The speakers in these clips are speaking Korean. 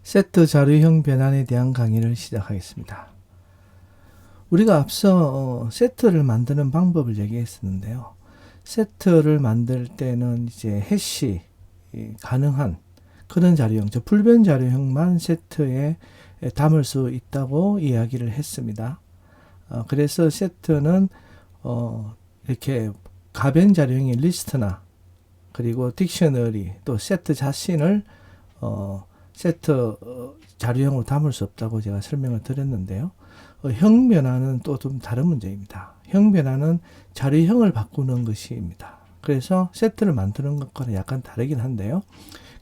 세트 자료형 변환에 대한 강의를 시작하겠습니다. 우리가 앞서 세트를 만드는 방법을 얘기했었는데요. 세트를 만들 때는 이제 해시 가능한 그런 자료형, 즉 불변 자료형만 세트에 담을 수 있다고 이야기를 했습니다. 그래서 세트는 이렇게 가변 자료형의 리스트나 그리고 딕셔너리 또 세트 자신을 세트 자료형으로 담을 수 없다고 제가 설명을 드렸는데요. 형 변화는 또 좀 다른 문제입니다. 형 변화는 자료형을 바꾸는 것입니다. 그래서 세트를 만드는 것과는 약간 다르긴 한데요.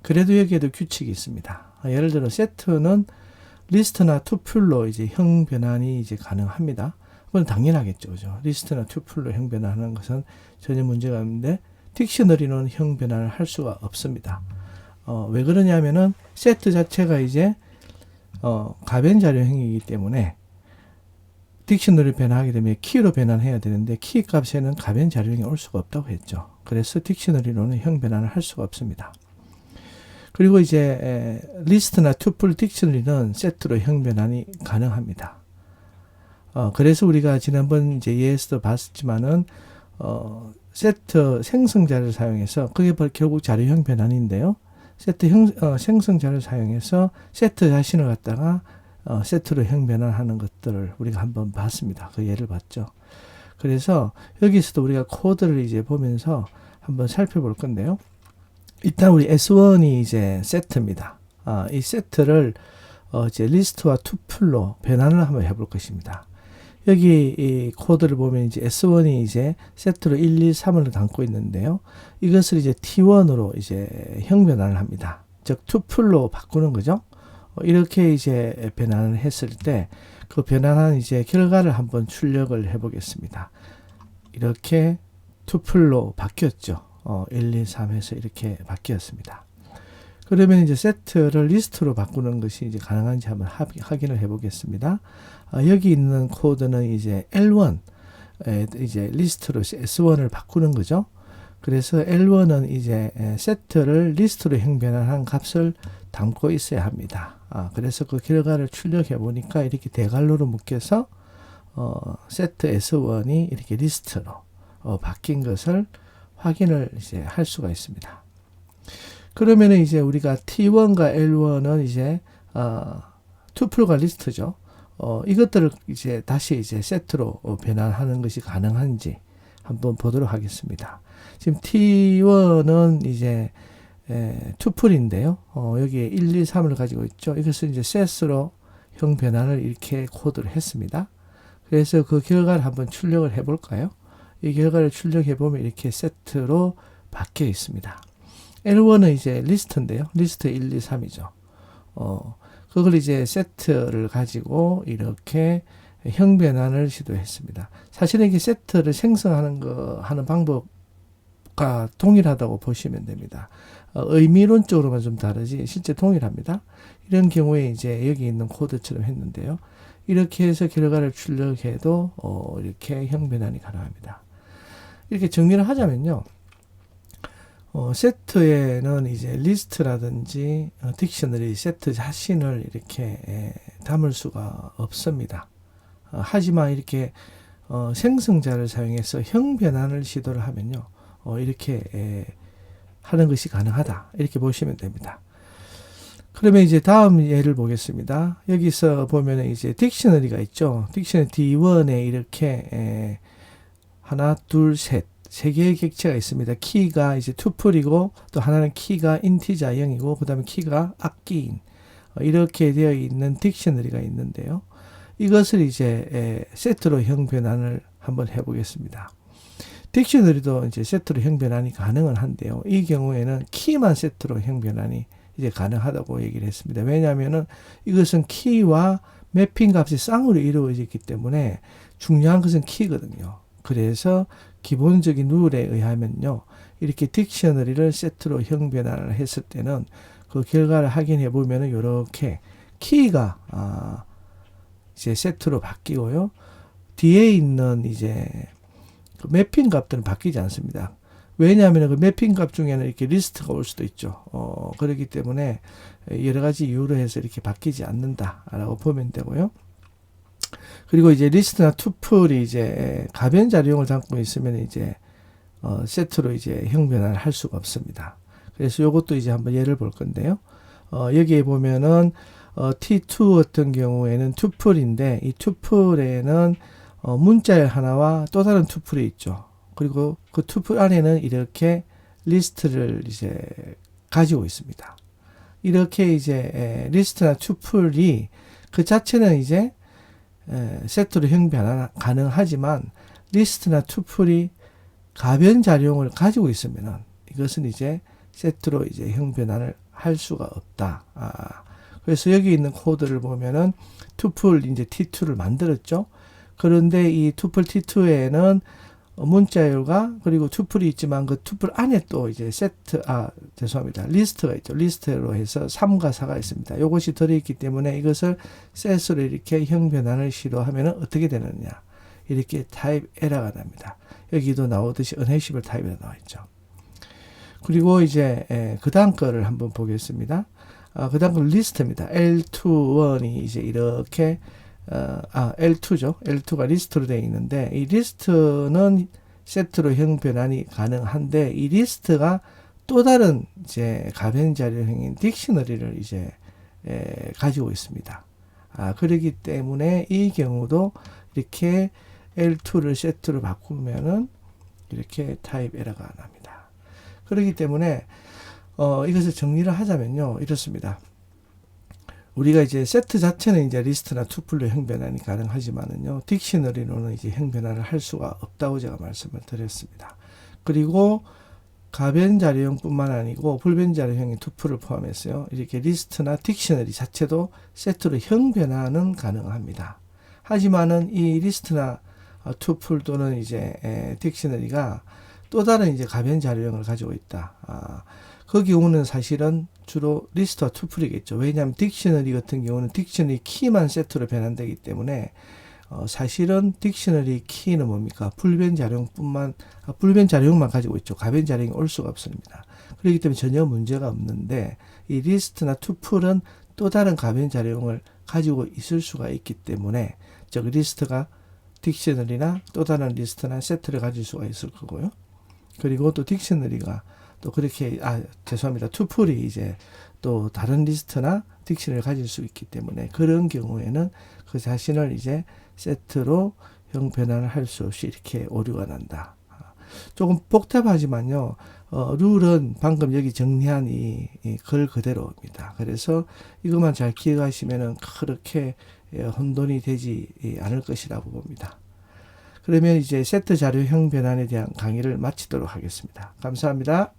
그래도 여기에도 규칙이 있습니다. 예를 들어 세트는 리스트나 투플로 이제 형 변환이 이제 가능합니다. 그건 당연하겠죠, 그죠? 리스트나 투플로 형 변환하는 것은 전혀 문제가 없는데 딕셔너리는 형 변환을 할 수가 없습니다. 왜 그러냐면은 세트 자체가 이제 가변 자료형이기 때문에 딕셔너리 변화하게 되면 키로 변환해야 되는데 키 값에는 가변 자료형이 올 수가 없다고 했죠. 그래서 딕셔너리로는 형 변환을 할 수가 없습니다. 그리고 이제 리스트나 투플 딕셔너리는 세트로 형 변환이 가능합니다. 그래서 우리가 지난번 이제 예에서도 봤지만은 세트 생성자를 사용해서 그게 결국 자료형 변환인데요. 세트 생성자를 사용해서 세트 자신을 갖다가 세트로 형 변환하는 것들을 우리가 한번 봤습니다. 그 예를 봤죠. 그래서 여기서도 우리가 코드를 이제 보면서 한번 살펴볼 건데요. 일단 우리 S1이 이제 세트입니다. 이 세트를 이제 리스트와 투플로 변환을 한번 해볼 것입니다. 여기 이 코드를 보면 이제 S1이 이제 세트로 1, 2, 3을 담고 있는데요. 이것을 이제 T1으로 이제 형 변환을 합니다. 즉 투플로 바꾸는 거죠. 이렇게 이제 변환을 했을 때 그 변환한 이제 결과를 한번 출력을 해 보겠습니다. 이렇게 투플로 바뀌었죠. 1, 2, 3 해서 이렇게 바뀌었습니다. 그러면 이제 세트를 리스트로 바꾸는 것이 이제 가능한지 한번 확인을 해 보겠습니다. 여기 있는 코드는 이제 L1, 이제 리스트로 S1을 바꾸는 거죠. 그래서 L1은 이제 세트를 리스트로 형 변환한 값을 담고 있어야 합니다. 그래서 그 결과를 출력해 보니까 이렇게 대괄호로 묶여서 세트 S1이 이렇게 리스트로 바뀐 것을 확인을 이제 할 수가 있습니다. 그러면은 이제 우리가 T1과 L1은 이제 투플과 리스트죠. 이것들을 이제 다시 이제 세트로 변환하는 것이 가능한지 한번 보도록 하겠습니다. 지금 T1은 이제 투플인데요. 여기에 1, 2, 3을 가지고 있죠. 이것을 이제 셋으로 형 변환을 이렇게 코드를 했습니다. 그래서 그 결과를 한번 출력을 해 볼까요? 이 결과를 출력해 보면 이렇게 세트로 바뀌어 있습니다. L1은 이제 리스트인데요. 리스트 1, 2, 3이죠. 그걸 이제 세트를 가지고 이렇게 형 변환을 시도했습니다. 사실은 이게 세트를 생성하는 하는 방법과 동일하다고 보시면 됩니다. 의미론적으로만 좀 다르지 실제 동일합니다. 이런 경우에 이제 여기 있는 코드처럼 했는데요. 이렇게 해서 결과를 출력해도 이렇게 형 변환이 가능합니다. 이렇게 정리를 하자면요. 세트에는 이제 리스트라든지 딕셔너리 세트 자신을 이렇게 담을 수가 없습니다. 하지만 이렇게 생성자를 사용해서 형 변환을 시도를 하면요. 이렇게 하는 것이 가능하다. 이렇게 보시면 됩니다. 그러면 이제 다음 예를 보겠습니다. 여기서 보면 이제 딕셔너리가 있죠. 딕셔너리 D1에 이렇게 하나, 둘, 셋. 세 개의 객체가 있습니다. 키가 이제 투플이고 또 하나는 키가 인티저 0이고 그 다음에 키가 악기인 이렇게 되어 있는 딕셔너리가 있는데요. 이것을 이제 세트로 형 변환을 한번 해보겠습니다. 딕셔너리도 이제 세트로 형 변환이 가능은 한데요. 이 경우에는 키만 세트로 형 변환이 이제 가능하다고 얘기를 했습니다. 왜냐하면은 이것은 키와 매핑 값이 쌍으로 이루어지기 때문에 중요한 것은 키거든요. 그래서 기본적인 룰에 의하면요. 이렇게 딕셔너리를 세트로 형 변환을 했을 때는 그 결과를 확인해 보면은 이렇게 키가 이제 세트로 바뀌고요. 뒤에 있는 이제 그 매핑 값들은 바뀌지 않습니다. 왜냐하면 그 매핑 값 중에는 이렇게 리스트가 올 수도 있죠. 그렇기 때문에 여러 가지 이유로 해서 이렇게 바뀌지 않는다라고 보면 되고요. 그리고 이제 리스트나 투플이 이제 가변 자료형을 담고 있으면 이제 세트로 이제 형 변환을 할 수가 없습니다. 그래서 이것도 이제 한번 예를 볼 건데요. 여기에 보면은 T2 같은 경우에는 투플인데 이 투플에는 문자열 하나와 또 다른 투플이 있죠. 그리고 그 투플 안에는 이렇게 리스트를 이제 가지고 있습니다. 이렇게 이제 리스트나 투플이 그 자체는 이제 세트로 형 변환 가능하지만 리스트나 투플이 가변 자료형을 가지고 있으면은 이것은 이제 세트로 이제 형 변환을 할 수가 없다. 그래서 여기 있는 코드를 보면은 투플 이제 T2를 만들었죠. 그런데 이 투플 T2에는 문자열과 그리고 투플이 있지만 그 투플 안에 또 이제 죄송합니다. 리스트가 있죠. 리스트로 해서 3과 4가 있습니다. 이것이 들어있기 때문에 이것을 셋으로 이렇게 형 변환을 시도하면 어떻게 되느냐. 이렇게 타입 에러가 납니다. 여기도 나오듯이 unha시블 타입에 나와 있죠. 그리고 이제 그 다음 거를 한번 보겠습니다. 그 다음 건 리스트입니다. L21이 이제 이렇게 L2죠. L2가 리스트로 되어 있는데 이 리스트는 세트로 형 변환이 가능한데 이 리스트가 또 다른 이제 가변 자료형인 딕셔너리를 이제 가지고 있습니다. 그렇기 때문에 이 경우도 이렇게 L2를 세트로 바꾸면은 이렇게 타입 에러가 납니다. 그렇기 때문에 이것을 정리를 하자면요. 이렇습니다. 우리가 이제 세트 자체는 이제 리스트나 투플로 형 변환이 가능하지만은요. 딕셔너리로는 이제 형 변환을 할 수가 없다고 제가 말씀을 드렸습니다. 그리고 가변 자료형뿐만 아니고 불변 자료형의 투플을 포함해서요. 이렇게 리스트나 딕셔너리 자체도 세트로 형 변환은 가능합니다. 하지만은 이 리스트나 투플 또는 이제 딕셔너리가 또 다른 이제 가변 자료형을 가지고 있다. 그 경우는 사실은 주로 리스트와 투플이겠죠. 왜냐하면 딕셔너리 같은 경우는 딕셔너리 키만 세트로 변환되기 때문에 사실은 딕셔너리 키는 뭡니까? 불변 자료형만 가지고 있죠. 가변 자료형이 올 수가 없습니다. 그렇기 때문에 전혀 문제가 없는데 이 리스트나 투플은 또 다른 가변 자료형을 가지고 있을 수가 있기 때문에 즉 리스트가 딕셔너리나 또 다른 리스트나 세트를 가질 수가 있을 거고요. 그리고 또 딕셔너리가 또 그렇게 죄송합니다. 투플이 이제 또 다른 리스트나 딕셔너리를 가질 수 있기 때문에 그런 경우에는 그 자신을 이제 세트로 형 변환을 할 수 없이 이렇게 오류가 난다. 조금 복잡하지만요. 룰은 방금 여기 정리한 이 글 그대로입니다. 그래서 이것만 잘 기억하시면은 그렇게 혼돈이 되지 않을 것이라고 봅니다. 그러면 이제 세트 자료형 변환에 대한 강의를 마치도록 하겠습니다. 감사합니다.